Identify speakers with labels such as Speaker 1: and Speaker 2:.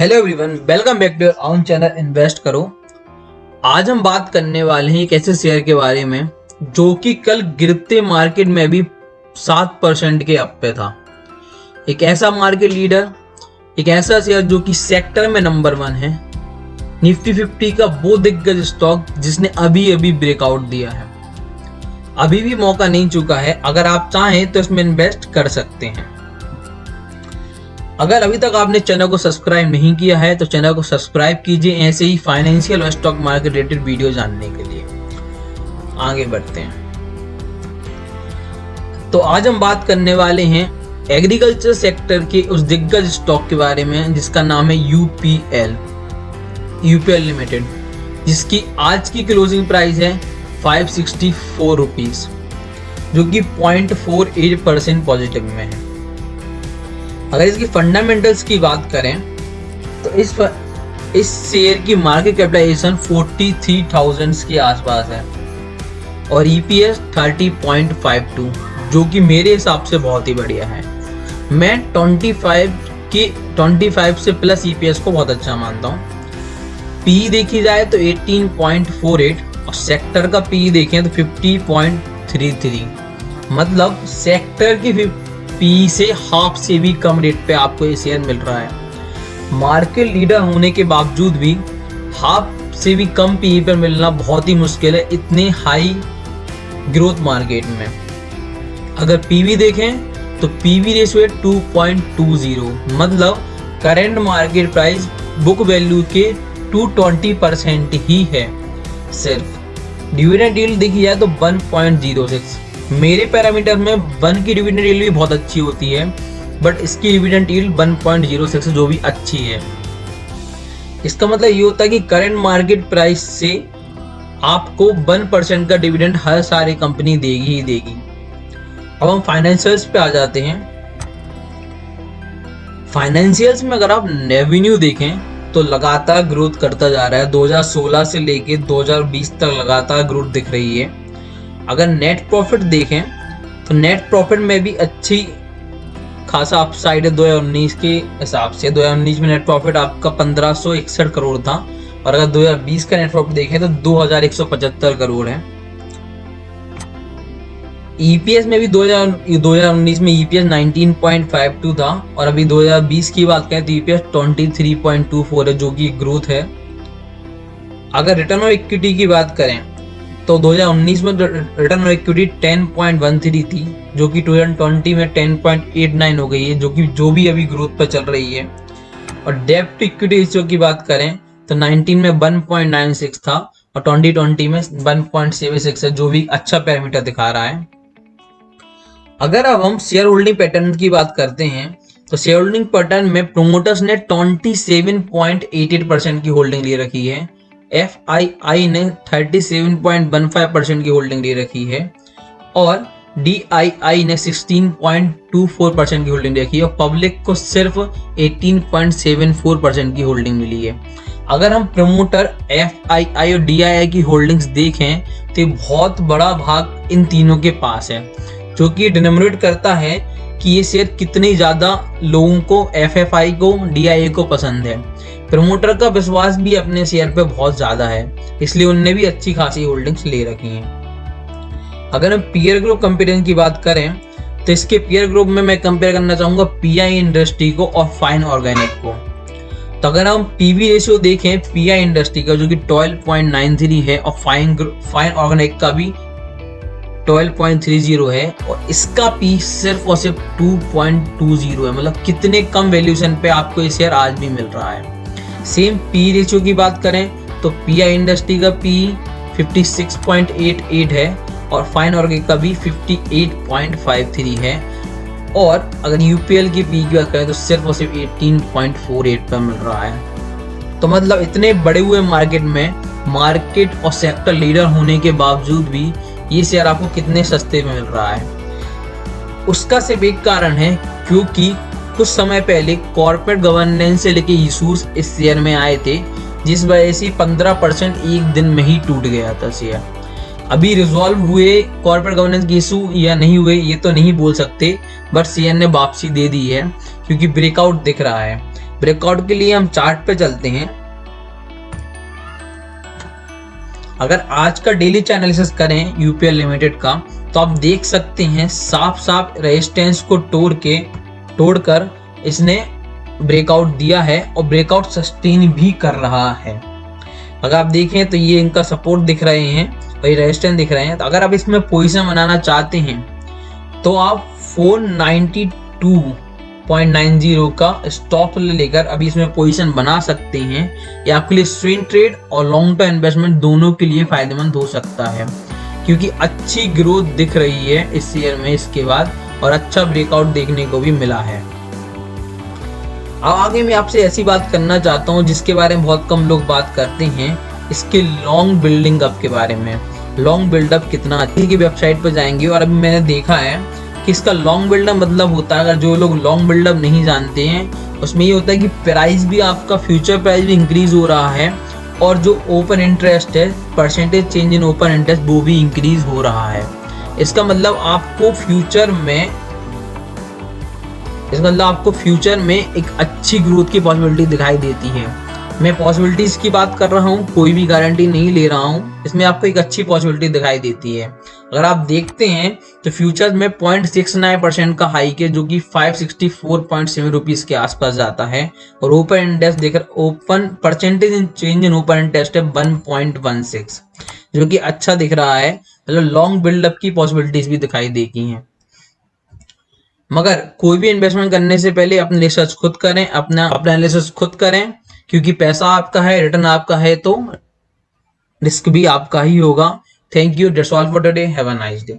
Speaker 1: Hello everyone, welcome back to your own channel invest करो। आज हम बात करने वाले हैं एक ऐसे शेयर के बारे में जो कि कल गिरते मार्केट में भी 7% के अप पे था। एक ऐसा मार्केट लीडर, एक ऐसा शेयर जो कि सेक्टर में नंबर 1 है, निफ्टी 50 का वो दिग्गज स्टॉक जिसने अभी अभी ब्रेकआउट दिया है। अभी भी मौका नहीं चुका है, अगर आप चाहें तो इसमें इन्वेस्ट कर सकते हैं। अगर अभी तक आपने चैनल को सब्सक्राइब नहीं किया है तो चैनल को सब्सक्राइब कीजिए ऐसे ही फाइनेंशियल और स्टॉक मार्केट रिलेटेड वीडियो जानने के लिए। आगे बढ़ते हैं। तो आज हम बात करने वाले हैं एग्रीकल्चर सेक्टर के उस दिग्गज स्टॉक के बारे में जिसका नाम है यूपीएल लिमिटेड, जिसकी आज की क्लोजिंग प्राइस है 564 रुपीज, जो कि 0.48% पॉजिटिव में है। अगर इसकी फंडामेंटल्स की बात करें तो इस शेयर की मार्केट कैपिटलाइजेशन 43,000 के आसपास है और ईपीएस 30.52, जो कि मेरे हिसाब से बहुत ही बढ़िया है। मैं 25 से प्लस ईपीएस को बहुत अच्छा मानता हूँ। पी देखी जाए तो 18.48 और सेक्टर का पी देखें तो 50.33, मतलब सेक्टर की पी से हाफ से भी कम रेट पे आपको ये शेयर मिल रहा है। मार्केट लीडर होने के बावजूद भी हाफ से भी कम पी पर मिलना बहुत ही मुश्किल है इतने हाई ग्रोथ मार्केट में। अगर पीवी देखें तो पीवी रेशियो है 2.20, मतलब current market price book value के 220% ही है सिर्फ। डिविडेंड यील्ड देखी जाए तो 1.06, मेरे पैरामीटर में 1 की डिविडेंड यील्ड भी बहुत अच्छी होती है, बट इसकी डिविडेंड यील्ड 1.06 जो भी अच्छी है। इसका मतलब ये होता है कि करंट मार्केट प्राइस से आपको 1% का डिविडेंड हर सारी कंपनी देगी ही देगी। अब हम फाइनेंशियल्स पे आ जाते हैं। फाइनेंशियल्स में अगर आप रेवेन्यू देखें तो लगातार ग्रोथ करता जा रहा है। 2016 से लेके 2020 तक लगातार ग्रोथ दिख रही है। अगर नेट प्रॉफिट देखें तो नेट प्रॉफिट में भी अच्छी खासा अपसाइड है 2019 के हिसाब से। 2019 में नेट प्रॉफिट आपका 1561 करोड़ था और अगर 2020 का नेट प्रॉफिट देखें तो 2175 करोड़ है। ईपीएस में भी 2019 में ईपीएस 19.52 था और अभी 2020 की बात करें तो ईपीएस 23.24 है, जो कि ग्रोथ है। अगर रिटर्न ऑन इक्विटी की बात करें तो 2019 में रिटर्न ऑन इक्विटी 10.13 थी, जो कि 2020 में 10.89 हो गई है, जो भी अभी ग्रोथ पर चल रही है। और डेब्ट टू इक्विटी रेशियो की बात करें तो 19 में 1.96 था और 2020 में 1.76 है, जो भी अच्छा पैरामीटर दिखा रहा है। अगर अब हम शेयर होल्डिंग पैटर्न की बात करते हैं तो शेयर होल्डिंग पैटर्न में प्रोमोटर्स ने 27.88% की होल्डिंग ले रखी है, FII ने 37.15% की होल्डिंग ले रखी है और DII ने 16.24% की होल्डिंग रखी है और पब्लिक को सिर्फ 18.74% की होल्डिंग मिली है। अगर हम प्रमोटर FII और DII की होल्डिंग्स देखें तो बहुत बड़ा भाग इन तीनों के पास है, जो कि डिनोमिनेट करता है कि ये शेयर कितने ज्यादा लोगों को FFI को DII को पसंद है। प्रमोटर का विश्वास भी अपने शेयर पे बहुत ज्यादा है, इसलिए उनने भी अच्छी खासी होल्डिंग्स ले रखी हैं। अगर हम पीयर ग्रुप कंपेरिजन की बात करें तो इसके पीयर ग्रुप में मैं कंपेयर करना चाहूंगा PI इंडस्ट्री को और फाइन ऑर्गेनिक को। तो अगर हम पीवी रेशियो देखें PI इंडस्ट्री का, जो कि 12.93 है और फाइन ऑर्गेनिक का भी 12.30 है और इसका पी सिर्फ और सिर्फ 2.20 है, मतलब कितने कम वैल्यूएशन पे आपको ये शेयर आज भी मिल रहा है। सेम पी रेशियो की बात करें तो PI इंडस्ट्री का पी 56.88 है और फाइन ऑर्गेनिक का भी 58.53 है और अगर यूपीएल की पी की बात करें तो सिर्फ और सिर्फ 18.48 पर मिल रहा है। तो मतलब इतने बड़े हुए मार्केट में मार्केट और सेक्टर लीडर होने के बावजूद भी ये शेयर आपको कितने सस्ते में मिल रहा है। उसका सिर्फ एक कारण है, क्योंकि कुछ समय पहले कॉर्पोरेट गवर्नेंस से लेके इश्यूज इस शेयर में आए थे, जिस वजह से 15% एक दिन में ही टूट गया था शेयर। अभी रिजॉल्व हुए कॉर्पोरेट गवर्नेंस के इशू या नहीं हुए ये तो नहीं बोल सकते, बट शेयर ने वापसी दे दी है क्योंकि ब्रेकआउट दिख रहा है। ब्रेकआउट के लिए हम चार्ट पे चलते हैं। अगर आज का डेली एनालिसिस करें यूपीएल लिमिटेड का, तो आप देख सकते हैं साफ साफ रेजिस्टेंस को तोड़कर इसने ब्रेकआउट दिया है और ब्रेकआउट सस्टेन भी कर रहा है। अगर आप देखें तो ये इनका सपोर्ट दिख रहे हैं और ये रेजिस्टेंस दिख रहे हैं। तो अगर आप इसमें पोजीशन बनाना चाहते हैं तो आप 492.90 का स्टॉप लेकर अभी इसमें पोजीशन बना सकते हैं। ये आपके लिए स्विंग ट्रेड और लॉन्ग टर्म इन्वेस्टमेंट दोनों के लिए फायदेमंद हो सकता है, क्योंकि अच्छी ग्रोथ दिख रही है इस ईयर में इसके बाद, और अच्छा ब्रेकआउट देखने को भी मिला है। अब आगे मैं आपसे ऐसी बात करना चाहता हूँ जिसके बारे में बहुत कम लोग बात करते हैं, इसके लॉन्ग बिल्डिंग अप के बारे में। लॉन्ग बिल्डअप कितना अच्छी की वेबसाइट पर जाएंगे और अभी मैंने देखा है कि इसका लॉन्ग बिल्डअप मतलब होता है, अगर जो लोग लॉन्ग बिल्डअप नहीं जानते हैं, उसमें ये होता है कि प्राइस भी आपका फ्यूचर प्राइस भी इंक्रीज हो रहा है और जो ओपन इंटरेस्ट है, percentage change in open interest, वो भी इंक्रीज हो रहा है। इसका मतलब आपको फ्यूचर में एक अच्छी ग्रोथ की पॉसिबिलिटी दिखाई देती है। मैं पॉसिबिलिटीज की बात कर रहा हूँ, कोई भी गारंटी नहीं ले रहा हूँ, इसमें आपको एक अच्छी पॉसिबिलिटी दिखाई देती है। अगर आप देखते हैं तो फ्यूचर्स में 0.69% का हाइक है, जो कि 564.7 रुपीज के आसपास जाता है, और ओपन इंडेक्स देखकर open percentage change in open index है 1.16, जो कि अच्छा दिख रहा है। मतलब लॉन्ग बिल्डअप की पॉसिबिलिटीज भी दिखाई देती हैं। मगर कोई भी इन्वेस्टमेंट करने से पहले अपने रिसर्च खुद करें, अपना एनालिसिस खुद करें, क्योंकि पैसा आपका है, रिटर्न आपका है, तो रिस्क भी आपका ही होगा। Thank you, that's all for today, have a nice day.